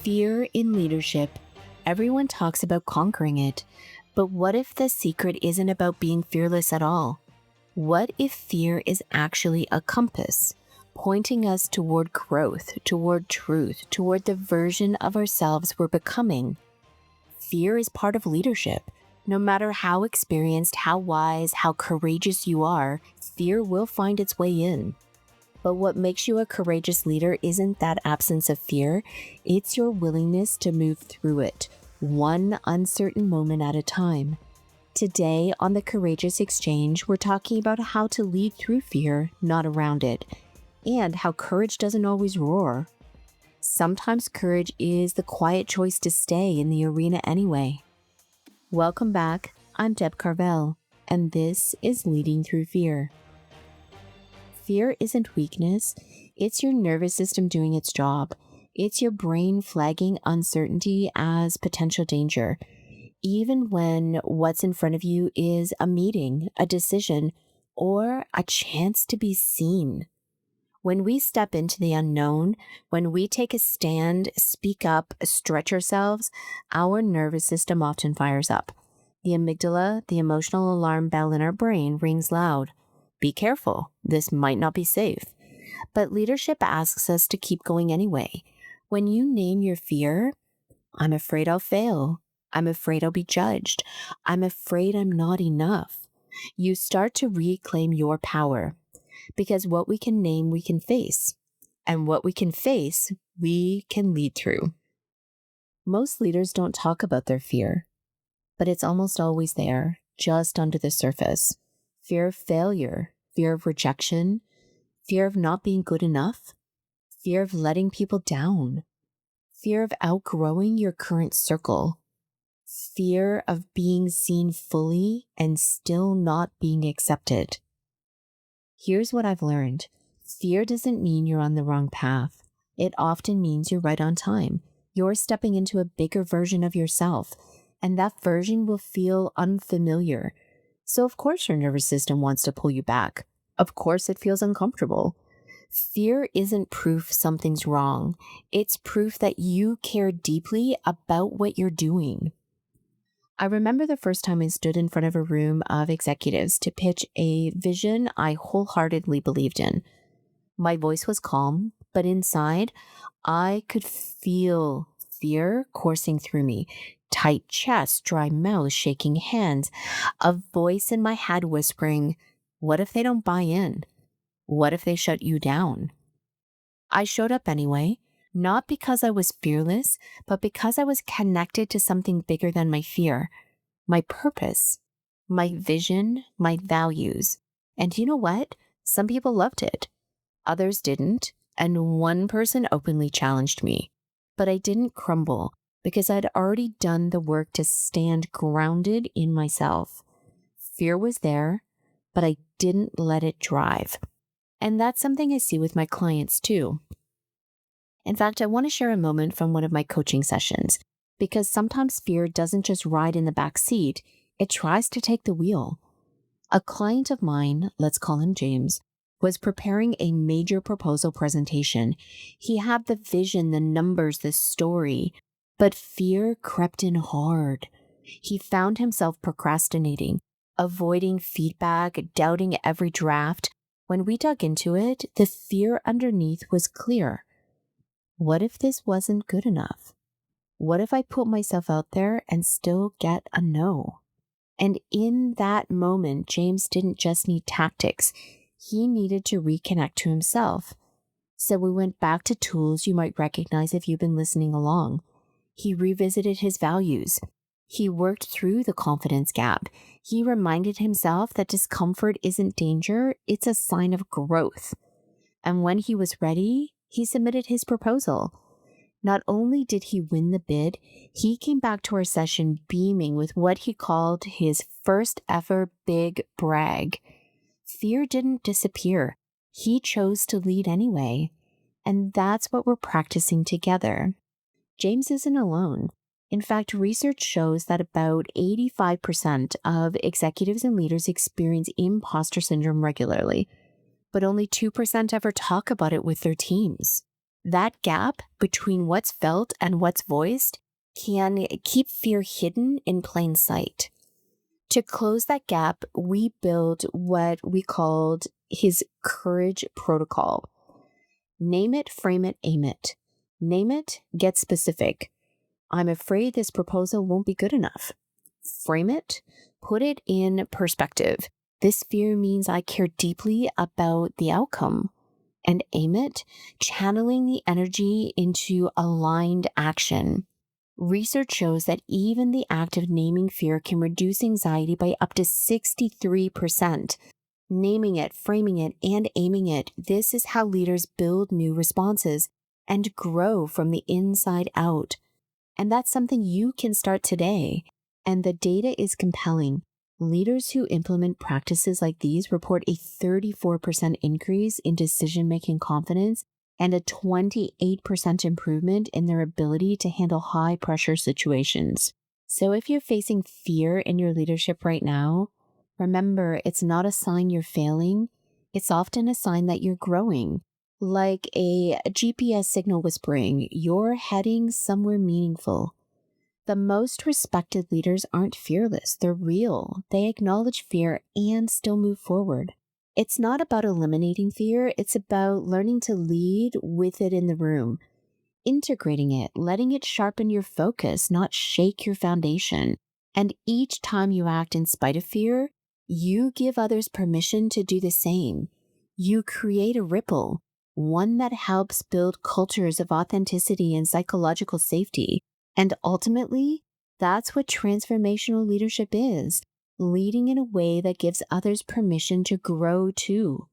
Fear in leadership. Everyone talks about conquering it, but what if the secret isn't about being fearless at all? What if fear is actually a compass, pointing us toward growth, toward truth, toward the version of ourselves we're becoming? Fear is part of leadership. No matter how experienced, how wise, how courageous you are, fear will find its way in. But what makes you a courageous leader isn't that absence of fear, it's your willingness to move through it, one uncertain moment at a time. Today on the Courageous Exchange, we're talking about how to lead through fear, not around it, and how courage doesn't always roar. Sometimes courage is the quiet choice to stay in the arena anyway. Welcome back, I'm Deb Carvel, and this is Leading Through Fear. Fear isn't weakness, it's your nervous system doing its job. It's your brain flagging uncertainty as potential danger, even when what's in front of you is a meeting, a decision, or a chance to be seen. When we step into the unknown, when we take a stand, speak up, stretch ourselves, our nervous system often fires up. The amygdala, the emotional alarm bell in our brain, rings loud. Be careful, this might not be safe. But leadership asks us to keep going anyway. When you name your fear, I'm afraid I'll fail. I'm afraid I'll be judged. I'm afraid I'm not enough. You start to reclaim your power. Because what we can name, we can face. And what we can face, we can lead through. Most leaders don't talk about their fear, but it's almost always there, just under the surface. Fear of failure, fear of rejection, fear of not being good enough, fear of letting people down, fear of outgrowing your current circle, fear of being seen fully and still not being accepted. Here's what I've learned. Fear doesn't mean you're on the wrong path. It often means you're right on time. You're stepping into a bigger version of yourself, and that version will feel unfamiliar. So of course your nervous system wants to pull you back. Of course it feels uncomfortable. Fear isn't proof something's wrong. It's proof that you care deeply about what you're doing. I remember the first time I stood in front of a room of executives to pitch a vision I wholeheartedly believed in. My voice was calm, but inside, I could feel fear coursing through me. Tight chest, dry mouth, shaking hands, a voice in my head whispering, what if they don't buy in? What if they shut you down? I showed up anyway, not because I was fearless, but because I was connected to something bigger than my fear, my purpose, my vision, my values. And you know what? Some people loved it. Others didn't, and one person openly challenged me. But I didn't crumble because I'd already done the work to stand grounded in myself. Fear was there, but I didn't let it drive. And that's something I see with my clients too. In fact, I want to share a moment from one of my coaching sessions, because sometimes fear doesn't just ride in the back seat, it tries to take the wheel. A client of mine, let's call him James, was preparing a major proposal presentation. He had the vision, the numbers, the story, but fear crept in hard. He found himself procrastinating, avoiding feedback, doubting every draft. When we dug into it, the fear underneath was clear. What if this wasn't good enough? What if I put myself out there and still get a no? And in that moment, James didn't just need tactics. He needed to reconnect to himself. So we went back to tools you might recognize if you've been listening along. He revisited his values. He worked through the confidence gap. He reminded himself that discomfort isn't danger, it's a sign of growth. And when he was ready, he submitted his proposal. Not only did he win the bid, he came back to our session beaming with what he called his first ever big brag. Fear didn't disappear. He chose to lead anyway. And that's what we're practicing together. James isn't alone. In fact, research shows that about 85% of executives and leaders experience imposter syndrome regularly, but only 2% ever talk about it with their teams. That gap between what's felt and what's voiced can keep fear hidden in plain sight. To close that gap, we built what we called his courage protocol. Name it, frame it, aim it. Name it, get specific. I'm afraid this proposal won't be good enough. Frame it, put it in perspective. This fear means I care deeply about the outcome. And aim it, channeling the energy into aligned action. Research shows that even the act of naming fear can reduce anxiety by up to 63%. Naming it, framing it, and aiming it, this is how leaders build new responses and grow from the inside out. And that's something you can start today. And the data is compelling. Leaders who implement practices like these report a 34% increase in decision-making confidence and a 28% improvement in their ability to handle high-pressure situations. So if you're facing fear in your leadership right now, remember, it's not a sign you're failing. It's often a sign that you're growing. Like a GPS signal whispering, you're heading somewhere meaningful. The most respected leaders aren't fearless. They're real. They acknowledge fear and still move forward. It's not about eliminating fear. It's about learning to lead with it in the room, integrating it, letting it sharpen your focus, not shake your foundation. And each time you act in spite of fear, you give others permission to do the same. You create a ripple, one that helps build cultures of authenticity and psychological safety. And ultimately, that's what transformational leadership is, leading in a way that gives others permission to grow too.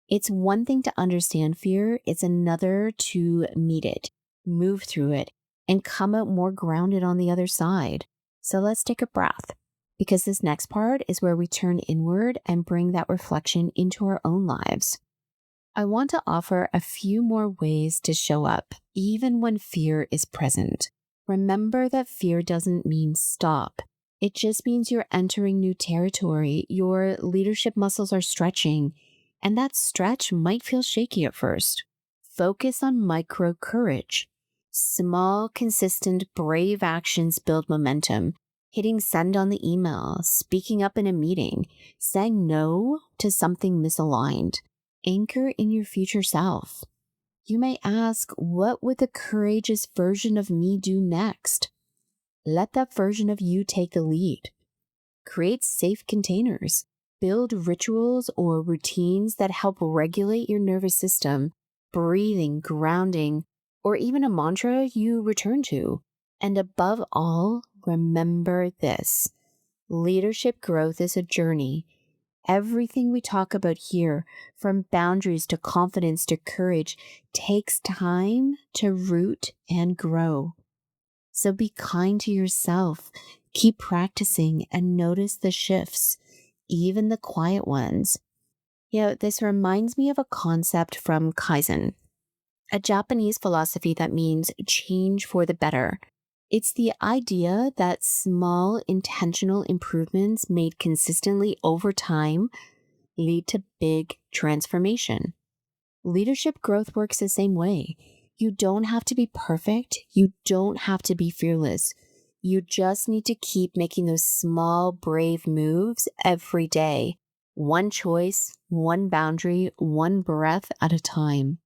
It's one thing to understand fear, it's another to meet it, move through it, and come out more grounded on the other side. So let's take a breath, because this next part is where we turn inward and bring that reflection into our own lives. I want to offer a few more ways to show up, even when fear is present. Remember that fear doesn't mean stop. It just means you're entering new territory. Your leadership muscles are stretching, and that stretch might feel shaky at first. Focus on micro courage. Small, consistent, brave actions build momentum. Hitting send on the email, speaking up in a meeting, saying no to something misaligned. Anchor in your future self. You may ask, what would the courageous version of me do next? Let that version of you take the lead. Create safe containers. Build rituals or routines that help regulate your nervous system, breathing, grounding, or even a mantra you return to. And above all, remember this. Leadership growth is a journey. Everything we talk about here, from boundaries to confidence to courage, takes time to root and grow. So be kind to yourself. Keep practicing and notice the shifts, even the quiet ones. This reminds me of a concept from Kaizen, a Japanese philosophy that means change for the better. It's the idea that small intentional improvements made consistently over time lead to big transformation. Leadership growth works the same way. You don't have to be perfect. You don't have to be fearless. You just need to keep making those small, brave moves every day. One choice, one boundary, one breath at a time.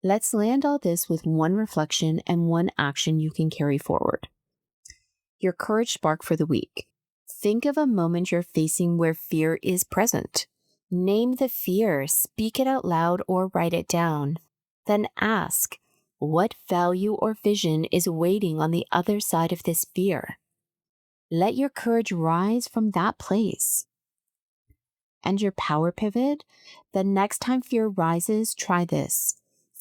Let's land all this with one reflection and one action you can carry forward. Your courage spark for the week. Think of a moment you're facing where fear is present. Name the fear, speak it out loud, or write it down. Then ask, what value or vision is waiting on the other side of this fear? Let your courage rise from that place. And your power pivot? The next time fear rises, try this.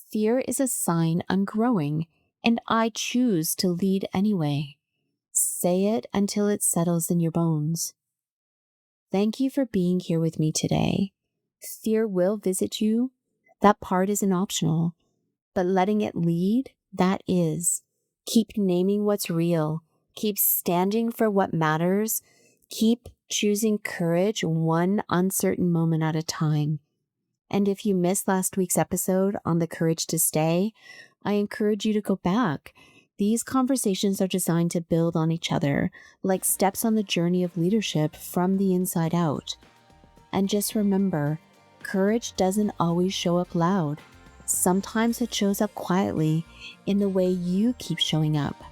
Fear is a sign I'm growing, and I choose to lead anyway. Say it until it settles in your bones. Thank you for being here with me today. Fear will visit you. That part isn't optional. But letting it lead, that is. Keep naming what's real. Keep standing for what matters. Keep choosing courage one uncertain moment at a time. And if you missed last week's episode on the courage to stay, I encourage you to go back. These conversations are designed to build on each other, like steps on the journey of leadership from the inside out. And just remember, courage doesn't always show up loud. Sometimes it shows up quietly in the way you keep showing up.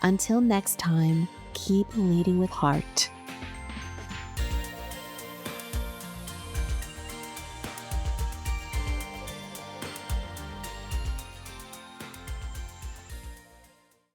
Until next time, keep leading with heart.